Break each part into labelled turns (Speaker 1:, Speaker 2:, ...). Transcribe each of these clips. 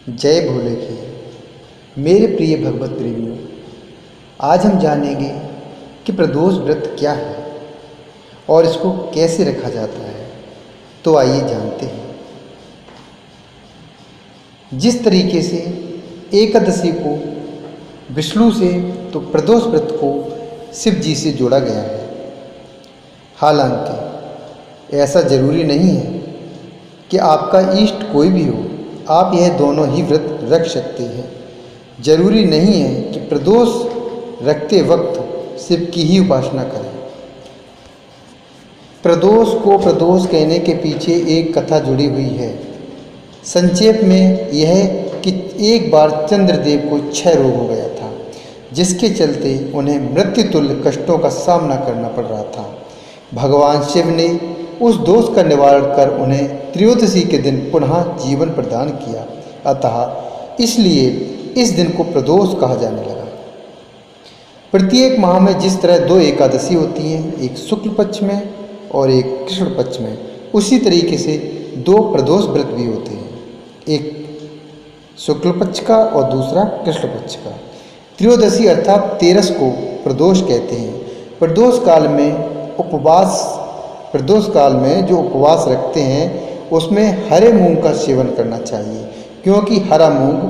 Speaker 1: जय भोले की मेरे प्रिय भगवत प्रेमियों, आज हम जानेंगे कि प्रदोष व्रत क्या है और इसको कैसे रखा जाता है। तो आइए जानते हैं। जिस तरीके से एकादशी को विष्णु से तो प्रदोष व्रत को शिव जी से जोड़ा गया है। हालांकि ऐसा जरूरी नहीं है कि आपका इष्ट कोई भी हो, आप यह दोनों ही व्रत रख सकते हैं। जरूरी नहीं है कि प्रदोष रखते वक्त शिव की ही उपासना करें। प्रदोष को प्रदोष कहने के पीछे एक कथा जुड़ी हुई है। संक्षेप में यह कि एक बार चंद्रदेव को क्षय रोग हो गया था, जिसके चलते उन्हें मृत्युतुल्य कष्टों का सामना करना पड़ रहा था। भगवान शिव ने उस दोष का निवारण कर उन्हें त्रयोदशी के दिन पुनः जीवन प्रदान किया। अतः इसलिए इस दिन को प्रदोष कहा जाने लगा। प्रत्येक माह में जिस तरह दो एकादशी होती हैं, एक शुक्ल पक्ष में और एक कृष्ण पक्ष में, उसी तरीके से दो प्रदोष व्रत भी होते हैं, एक शुक्ल पक्ष का और दूसरा कृष्ण पक्ष का। त्रयोदशी अर्थात 13 को प्रदोष कहते हैं। प्रदोष काल में जो उपवास रखते हैं उसमें हरे मूंग का सेवन करना चाहिए, क्योंकि हरा मूंग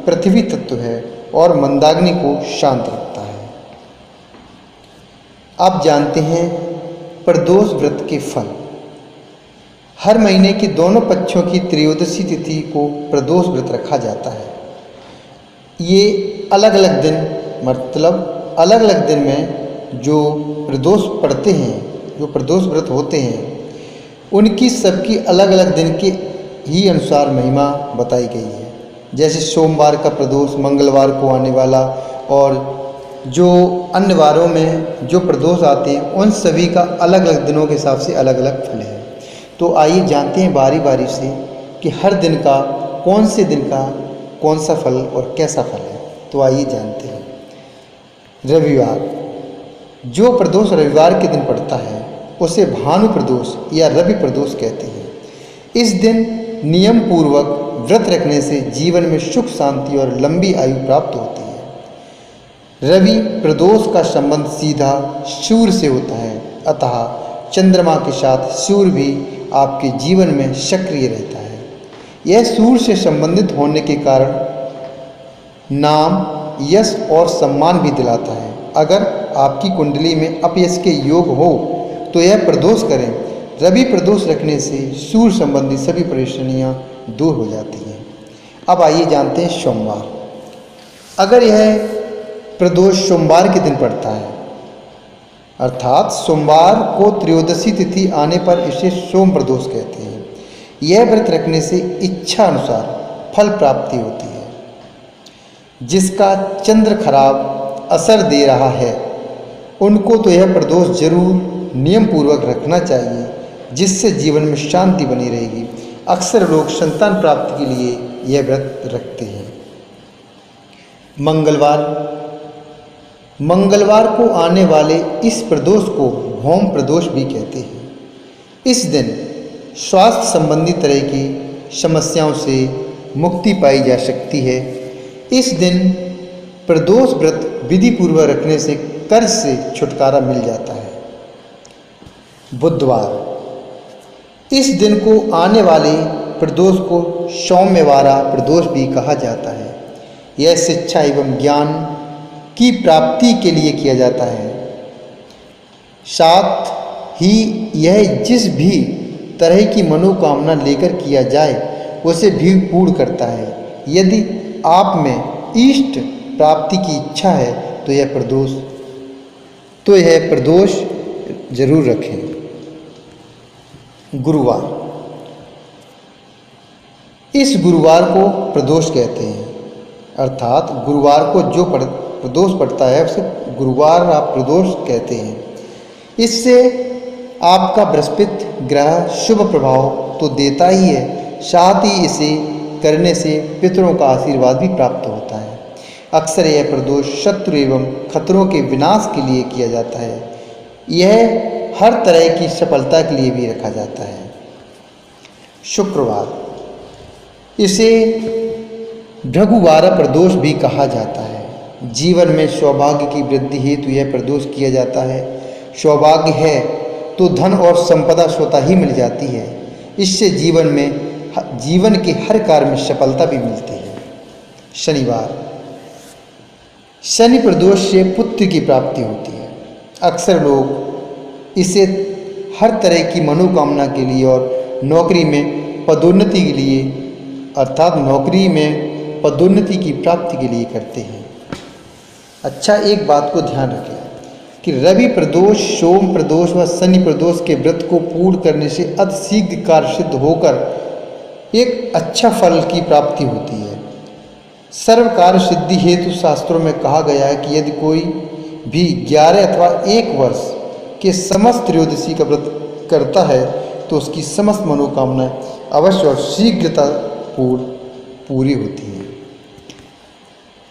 Speaker 1: पृथ्वी तत्व है और मंदाग्नि को शांत रखता है। आप जानते हैं प्रदोष व्रत के फल। हर महीने के दोनों पक्षों की त्रयोदशी तिथि को प्रदोष व्रत रखा जाता है। ये अलग अलग दिन, मतलब अलग अलग दिन में जो प्रदोष पड़ते हैं, जो प्रदोष व्रत होते हैं, उनकी सबकी अलग अलग दिन के ही अनुसार महिमा बताई गई है। जैसे सोमवार का प्रदोष मंगलवार को आने वाला, और जो अन्य वारों में जो प्रदोष आते हैं उन सभी का अलग अलग दिनों के हिसाब से अलग अलग फल है। तो आइए जानते हैं बारी बारी से कि हर दिन का कौन से दिन का कौन सा फल और कैसा फल है। तो आइए जानते हैं। रविवार, जो प्रदोष रविवार के दिन पड़ता है उसे भानु प्रदोष या रवि प्रदोष कहते हैं। इस दिन नियम पूर्वक व्रत रखने से जीवन में सुख शांति और लंबी आयु प्राप्त होती है। रवि प्रदोष का संबंध सीधा सूर्य से होता है, अतः चंद्रमा के साथ सूर्य भी आपके जीवन में सक्रिय रहता है। यह सूर्य से संबंधित होने के कारण नाम, यश और सम्मान भी दिलाता है। अगर आपकी कुंडली में अपयश के योग हो तो यह प्रदोष करें। रवि प्रदोष रखने से सूर्य संबंधी सभी परेशानियां दूर हो जाती हैं। अब आइए जानते हैं सोमवार। अगर यह प्रदोष सोमवार के दिन पड़ता है, अर्थात सोमवार को त्रयोदशी तिथि आने पर इसे सोम प्रदोष कहते हैं। यह व्रत रखने से इच्छा अनुसार फल प्राप्ति होती है। जिसका चंद्र खराब असर दे रहा है उनको तो यह प्रदोष जरूर नियम पूर्वक रखना चाहिए, जिससे जीवन में शांति बनी रहेगी। अक्सर लोग संतान प्राप्ति के लिए यह व्रत रखते हैं। मंगलवार को आने वाले इस प्रदोष को भौम प्रदोष भी कहते हैं। इस दिन स्वास्थ्य संबंधी तरह की समस्याओं से मुक्ति पाई जा सकती है। इस दिन प्रदोष व्रत विधि पूर्वक रखने से कर्ज से छुटकारा मिल जाता है। बुधवार, इस दिन को आने वाले प्रदोष को सौम्यवारा प्रदोष भी कहा जाता है। यह शिक्षा एवं ज्ञान की प्राप्ति के लिए किया जाता है। साथ ही यह जिस भी तरह की मनोकामना लेकर किया जाए उसे भी पूर्ण करता है। यदि आप में इष्ट प्राप्ति की इच्छा है तो यह प्रदोष जरूर रखें। गुरुवार, इस गुरुवार को प्रदोष कहते हैं, अर्थात गुरुवार को जो प्रदोष पड़ता है उसे गुरुवार आप प्रदोष कहते हैं। इससे आपका बृहस्पति ग्रह शुभ प्रभाव तो देता ही है, साथ ही इसे करने से पितरों का आशीर्वाद भी प्राप्त होता है। अक्सर यह प्रदोष शत्रु एवं खतरों के विनाश के लिए किया जाता है। यह हर तरह की सफलता के लिए भी रखा जाता है। शुक्रवार, इसे भृगुवारा प्रदोष भी कहा जाता है। जीवन में सौभाग्य की वृद्धि हेतु यह प्रदोष किया जाता है। सौभाग्य है तो धन और संपदा स्वतः ही मिल जाती है। इससे जीवन के हर कार्य में सफलता भी मिलती है। शनिवार, शनि प्रदोष से पुत्र की प्राप्ति होती है। अक्सर लोग इसे हर तरह की मनोकामना के लिए और नौकरी में पदोन्नति के लिए अर्थात नौकरी में पदोन्नति की प्राप्ति के लिए करते हैं। अच्छा, एक बात को ध्यान रखें कि रवि प्रदोष, सोम प्रदोष व शनि प्रदोष के व्रत को पूर्ण करने से अति शीघ्र कार्य सिद्ध होकर एक अच्छा फल की प्राप्ति होती है। सर्व कार्य सिद्धि हेतु शास्त्रों में कहा गया है कि यदि कोई भी 11 अथवा 1 वर्ष के समस्त त्रयोदशी का व्रत करता है तो उसकी समस्त मनोकामनाएं अवश्य और शीघ्रता पूरी होती है।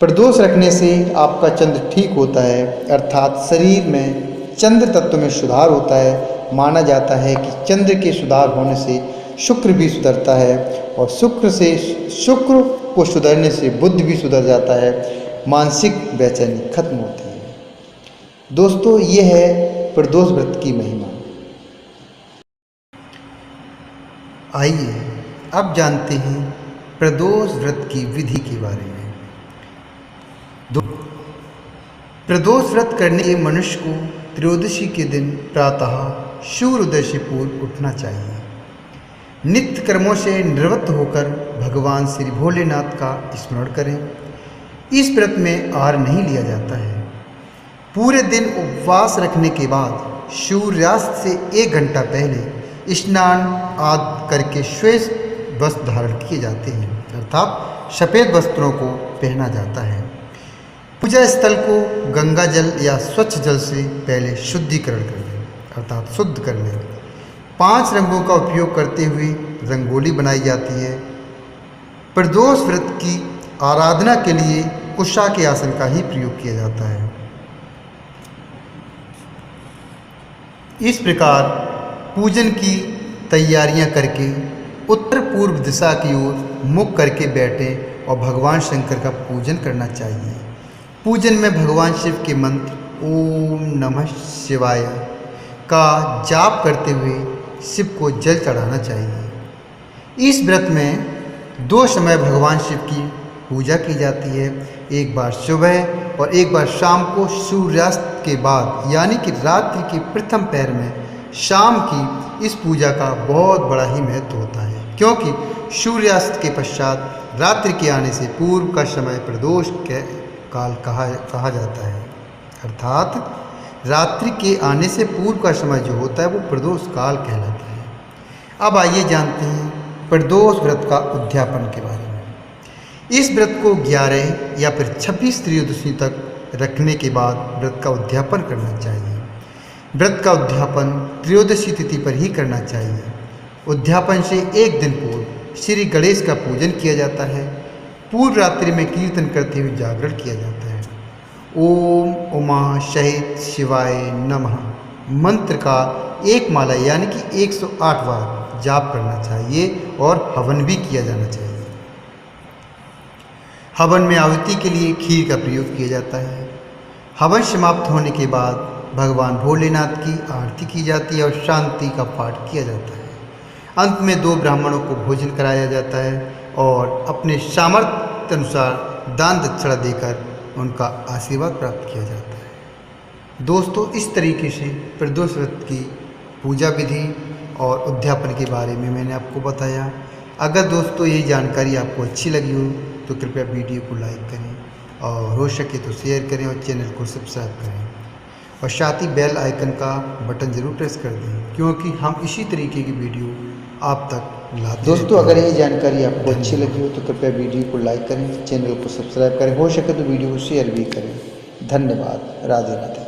Speaker 1: प्रदोष रखने से आपका चंद्र ठीक होता है, अर्थात शरीर में चंद्र तत्व में सुधार होता है। माना जाता है कि चंद्र के सुधार होने से शुक्र भी सुधरता है और शुक्र को सुधरने से बुद्ध भी सुधर जाता है। मानसिक बेचैनी खत्म होती है। दोस्तों, ये है प्रदोष व्रत की महिमा। आइए अब जानते हैं प्रदोष व्रत की विधि के बारे में। प्रदोष व्रत करने के मनुष्य को त्रयोदशी के दिन प्रातः सूर्योदय से पूर्व उठना चाहिए। नित्य कर्मों से निवृत्त होकर भगवान श्री भोलेनाथ का स्मरण करें। इस व्रत में आहार नहीं लिया जाता है। पूरे दिन उपवास रखने के बाद सूर्यास्त से 1 घंटा पहले स्नान आदि करके श्वेत वस्त्र धारण किए जाते हैं, अर्थात सफ़ेद वस्त्रों को पहना जाता है। पूजा स्थल को गंगा जल या स्वच्छ जल से पहले शुद्धिकरण कर लें, अर्थात शुद्ध कर लें। 5 रंगों का उपयोग करते हुए रंगोली बनाई जाती है। प्रदोष व्रत की आराधना के लिए कुशा के आसन का ही प्रयोग किया जाता है। इस प्रकार पूजन की तैयारियां करके उत्तर पूर्व दिशा की ओर मुख करके बैठे और भगवान शंकर का पूजन करना चाहिए। पूजन में भगवान शिव के मंत्र ओम नमः शिवाय का जाप करते हुए शिव को जल चढ़ाना चाहिए। इस व्रत में 2 समय भगवान शिव की पूजा की जाती है, एक बार सुबह और एक बार शाम को सूर्यास्त के बाद, यानी कि रात्रि के प्रथम पहर में शाम की इस पूजा का बहुत बड़ा ही महत्व होता है, क्योंकि सूर्यास्त के पश्चात रात्रि के आने से पूर्व का समय प्रदोष के काल कहा जाता है, अर्थात रात्रि के आने से पूर्व का समय जो होता है वो प्रदोष काल कहलाता है। अब आइए जानते हैं प्रदोष व्रत का उद्यापन के बारे में। इस व्रत को 11 या फिर 26 त्रयोदशी तक रखने के बाद व्रत का उद्यापन करना चाहिए। व्रत का उद्यापन त्रयोदशी तिथि पर ही करना चाहिए। उद्यापन से 1 दिन पूर्व श्री गणेश का पूजन किया जाता है। पूर्व रात्रि में कीर्तन करते हुए जागरण किया जाता है। ओम उमा सहित शिवाय नमः मंत्र का 1 माला यानी कि 108 बार जाप करना चाहिए और हवन भी किया जाना चाहिए। हवन में आहुति के लिए खीर का प्रयोग किया जाता है। हवन समाप्त होने के बाद भगवान भोलेनाथ की आरती की जाती है और शांति का पाठ किया जाता है। अंत में 2 ब्राह्मणों को भोजन कराया जाता है और अपने सामर्थ्य अनुसार दान दक्षिणा देकर उनका आशीर्वाद प्राप्त किया जाता है। दोस्तों, इस तरीके से प्रदोष व्रत की पूजा विधि और उद्यापन के बारे में मैंने आपको बताया। अगर दोस्तों ये जानकारी आपको अच्छी लगी हो तो कृपया वीडियो को लाइक करें और हो सके तो शेयर करें और चैनल को सब्सक्राइब करें और साथ ही बेल आइकन का बटन ज़रूर प्रेस कर दें, क्योंकि हम इसी तरीके की वीडियो आप तक लाते हैं। दोस्तों, अगर ये जानकारी आपको अच्छी लगी हो तो कृपया वीडियो को लाइक करें, चैनल को सब्सक्राइब करें, हो सके तो वीडियो को शेयर भी करें। धन्यवाद। राधे राधे।